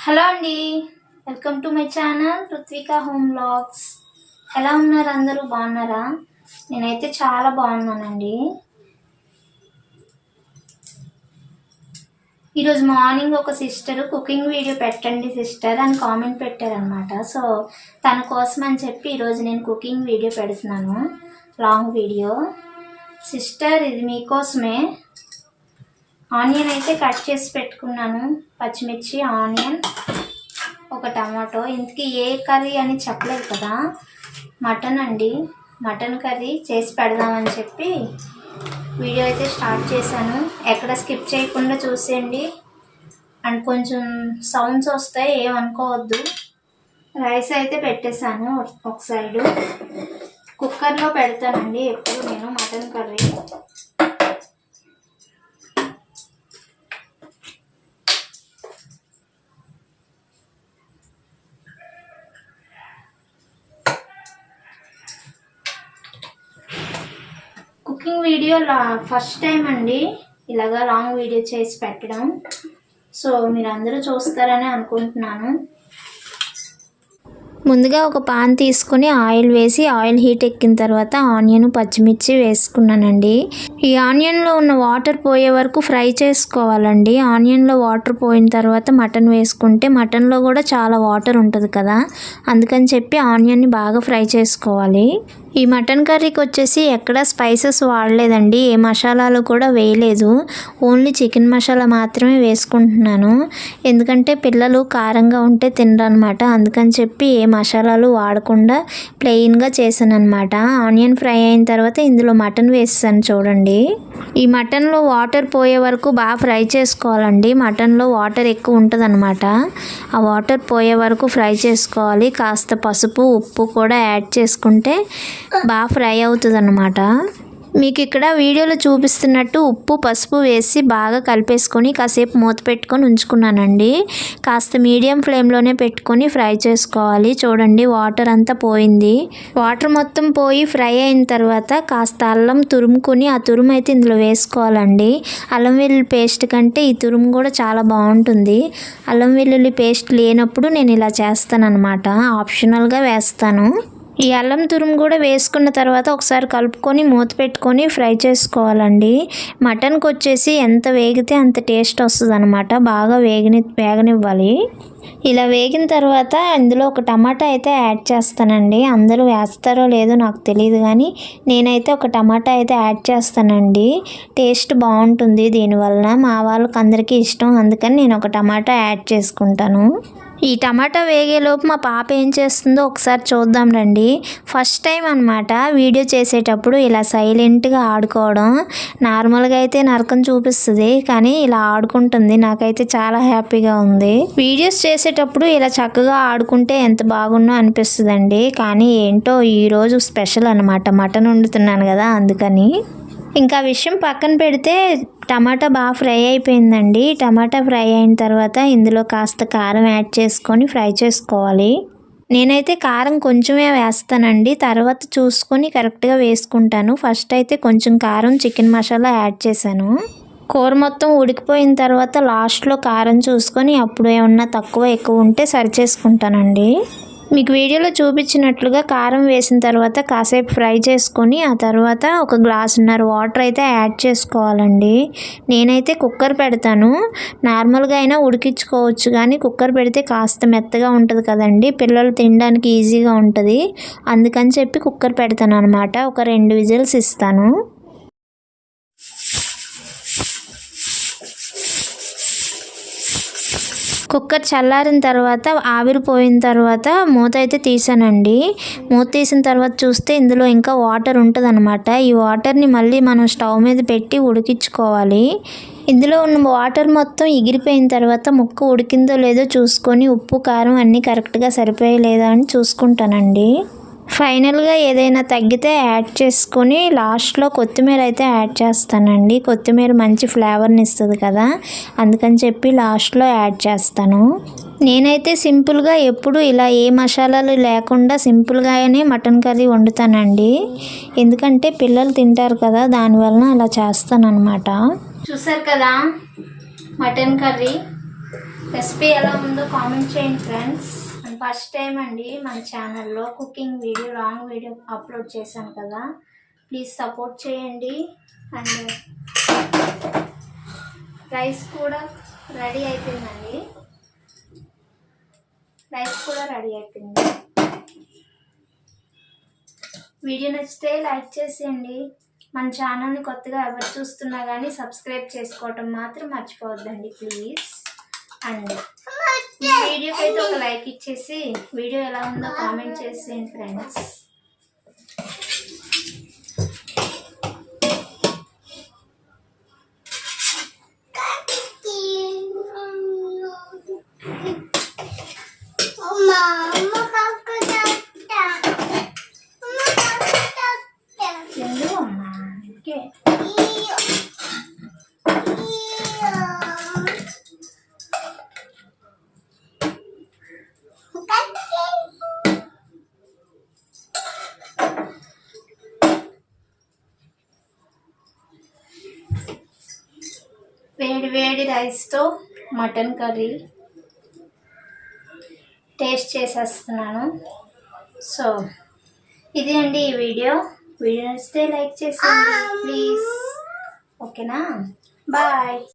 Hello అండి, welcome to my channel Ruthvika home vlogs. ఎలా ఉన్నారు? అందరూ బాగున్నారా? నేనైతే చాలా బాగున్నానండి. ఈరోజు మార్నింగ్ ఒక సిస్టర్ కుకింగ్ వీడియో పెట్టండి సిస్టర్ అని కామెంట్ పెట్టారనమాట. సో తన కోసం అని చెప్పి ఈరోజు నేను కుకింగ్ వీడియో పెడుతున్నాను, లాంగ్ వీడియో. సిస్టర్, ఇది మీకోసమే. ఆనియన్ అయితే కట్ చేసి పెట్టుకున్నాను, పచ్చిమిర్చి, ఆనియన్, ఒక టమాటో. ఇంతకీ ఏ కర్రీ అని చెప్పలేదు కదా, మటన్ అండి. మటన్ కర్రీ చేసి పెడదామని చెప్పి వీడియో అయితే స్టార్ట్ చేశాను. ఎక్కడ స్కిప్ చేయకుండా చూసేయండి. అండ్ కొంచెం సౌండ్స్ వస్తాయి, ఏమనుకోవద్దు. రైస్ అయితే పెట్టేశాను ఒక సైడు. కుక్కర్లో పెడతానండి ఎప్పుడు నేను mutton curry. Cooking video first time అండి ఇలాగా లాంగ్ వీడియో చేసి పెట్టడం. సో మీరు అందరూ చూస్తారని అనుకుంటున్నాను. ముందుగా ఒక పాన్ తీసుకొని ఆయిల్ వేసి, ఆయిల్ హీట్ ఎక్కిన తర్వాత ఆనియన్, పచ్చిమిర్చి వేసుకున్నానండి. ఈ ఆనియన్లో ఉన్న వాటర్ పోయే వరకు ఫ్రై చేసుకోవాలండి. ఆనియన్లో వాటర్ పోయిన తర్వాత మటన్ వేసుకుంటే మటన్లో కూడా చాలా వాటర్ ఉంటుంది కదా, అందుకని చెప్పి ఆనియన్ని బాగా ఫ్రై చేసుకోవాలి. ఈ మటన్ కర్రీకి వచ్చేసి ఎక్కడ స్పైసెస్ వాడలేదండి, ఏ మసాలాలు కూడా వేయలేదు. ఓన్లీ చికెన్ మసాలా మాత్రమే వేసుకుంటున్నాను. ఎందుకంటే పిల్లలు కారంగా ఉంటే తినరనమాట, అందుకని చెప్పి ఏ మసాలాలు వాడకుండా ప్లెయిన్గా చేశాను అనమాట. ఆనియన్ ఫ్రై అయిన తర్వాత ఇందులో మటన్ వేసాను చూడండి. ఈ మటన్లో వాటర్ పోయే వరకు బాగా ఫ్రై చేసుకోవాలండి. మటన్లో వాటర్ ఎక్కువ ఉంటుంది అనమాట, ఆ వాటర్ పోయే వరకు ఫ్రై చేసుకోవాలి. కాస్త పసుపు, ఉప్పు కూడా యాడ్ చేసుకుంటే బాగా ఫ్రై అవుతుంది అన్నమాట. మీకు ఇక్కడ వీడియోలో చూపిస్తున్నట్టు ఉప్పు, పసుపు వేసి బాగా కలిపేసుకొని కాసేపు మూత పెట్టుకొని ఉంచుకున్నానండి. కాస్త మీడియం ఫ్లేమ్లోనే పెట్టుకొని ఫ్రై చేసుకోవాలి. చూడండి, వాటర్ అంతా పోయింది. వాటర్ మొత్తం పోయి ఫ్రై అయిన తర్వాత కాస్త అల్లం తురుముకొని ఆ తురుము అయితే ఇందులో వేసుకోవాలండి. అల్లం వెల్లుల్లి పేస్ట్ కంటే ఈ తురుము కూడా చాలా బాగుంటుంది. అల్లం వెల్లుల్లి పేస్ట్ లేనప్పుడు నేను ఇలా చేస్తానన్నమాట, ఆప్షనల్గా వేస్తాను. ఈ అల్లం తురుము కూడా వేసుకున్న తర్వాత ఒకసారి కలుపుకొని మూత పెట్టుకొని ఫ్రై చేసుకోవాలండి. మటన్కి వచ్చేసి ఎంత వేగితే అంత టేస్ట్ వస్తుంది అనమాట, బాగా వేగనివ్వాలి. ఇలా వేగిన తర్వాత ఇందులో ఒక టమాటా అయితే యాడ్ చేస్తానండి. అందరూ వేస్తారో లేదో నాకు తెలియదు, కానీ నేనైతే ఒక టమాటా అయితే యాడ్ చేస్తానండి. టేస్ట్ బాగుంటుంది దీనివల్ల, మా వాళ్ళకి అందరికీ ఇష్టం, అందుకని నేను ఒక టమాటా యాడ్ చేసుకుంటాను. ఈ టమాటా వేగేలోపు మా పాప ఏం చేస్తుందో ఒకసారి చూద్దాం రండి. ఫస్ట్ టైం అనమాట వీడియో చేసేటప్పుడు ఇలా సైలెంట్గా ఆడుకోవడం. నార్మల్గా అయితే నరకం చూపిస్తుంది, కానీ ఇలా ఆడుకుంటుంది. నాకైతే చాలా హ్యాపీగా ఉంది. వీడియోస్ చేసేటప్పుడు ఇలా చక్కగా ఆడుకుంటే ఎంత బాగున్నో అనిపిస్తుందండి. కానీ ఏంటో ఈరోజు స్పెషల్ అనమాట, మటన్ వండుతున్నాను కదా, అందుకని. ఇంకా విషయం పక్కన పెడితే టమాటా బాగా ఫ్రై అయిపోయిందండి. టమాటా ఫ్రై అయిన తర్వాత ఇందులో కాస్త కారం యాడ్ చేసుకొని ఫ్రై చేసుకోవాలి. నేనైతే కారం కొంచెమే వేస్తానండి, తర్వాత చూసుకొని కరెక్ట్గా వేసుకుంటాను. ఫస్ట్ అయితే కొంచెం కారం, చికెన్ మసాలా యాడ్ చేశాను. కూర మొత్తం ఉడికిపోయిన తర్వాత లాస్ట్లో కారం చూసుకొని అప్పుడు ఏమన్నా తక్కువ ఎక్కువ ఉంటే సరి చేసుకుంటానండి. మీకు వీడియోలో చూపించినట్లుగా కారం వేసిన తర్వాత కాసేపు ఫ్రై చేసుకొని ఆ తర్వాత ఒక గ్లాసున్నర వాటర్ అయితే యాడ్ చేసుకోవాలండి. నేనైతే కుక్కర్ పెడతాను, నార్మల్గా అయినా ఉడికించుకోవచ్చు, కానీ కుక్కర్ పెడితే కాస్త మెత్తగా ఉంటుంది కదండి, పిల్లలు తినడానికి ఈజీగా ఉంటుంది, అందుకని చెప్పి కుక్కర్ పెడతాను అనమాట. ఒక 2 విజిల్స్ ఇస్తాను. కుక్కర్ చల్లారిన తర్వాత ఆవిరిపోయిన తర్వాత మూత అయితే తీసానండి. మూత తీసిన తర్వాత చూస్తే ఇందులో ఇంకా వాటర్ ఉంటుంది అనమాట. ఈ వాటర్ని మళ్ళీ మనం స్టవ్ మీద పెట్టి ఉడికించుకోవాలి. ఇందులో ఉన్న వాటర్ మొత్తం ఎగిరిపోయిన తర్వాత ముక్క ఉడికిందో లేదో చూసుకొని ఉప్పు, కారం అన్నీ కరెక్ట్గా సరిపోయలేదా అని చూసుకుంటానండి. ఫైనల్గా ఏదైనా తగ్గితే యాడ్ చేసుకొని లాస్ట్లో కొత్తిమీర అయితే యాడ్ చేస్తానండి. కొత్తిమీర మంచి ఫ్లేవర్ని ఇస్తుంది కదా, అందుకని చెప్పి లాస్ట్లో యాడ్ చేస్తాను. నేనైతే సింపుల్గా ఎప్పుడు ఇలా ఏ మసాలాలు లేకుండా సింపుల్గానే మటన్ కర్రీ వండుతానండి. ఎందుకంటే పిల్లలు తింటారు కదా, దానివల్ల అలా చేస్తానన్నమాట. చూసారు కదా మటన్ కర్రీ. రెసిపీ ఎలా ఉందో కామెంట్ చేయండి ఫ్రెండ్స్. అండ్ ఫస్ట్ టైం అండి మన ఛానల్లో cooking video long video upload చేశాను కదా, ప్లీజ్ సపోర్ట్ చేయండి. అండ్ రైస్ కూడా రెడీ అయిపోయిందండి. వీడియో నచ్చితే లైక్ చేసేయండి. మన ఛానల్ని కొత్తగా ఎవరు చూస్తున్నా కానీ సబ్స్క్రైబ్ చేసుకోవటం మాత్రం మర్చిపోవద్దండి ప్లీజ్. అండ్ ఈ వీడియోకి అయితే ఒక లైక్ ఇచ్చేసి వీడియో ఎలా ఉందో కామెంట్ చేసేయండి ఫ్రెండ్స్. వేడి వేడి రైస్తో మటన్ కర్రీ టేస్ట్ చేసేస్తున్నాను. సో ఇది అండి ఈ వీడియో నచ్చితే లైక్ చేసేయండి ప్లీజ్. ఓకేనా, బాయ్.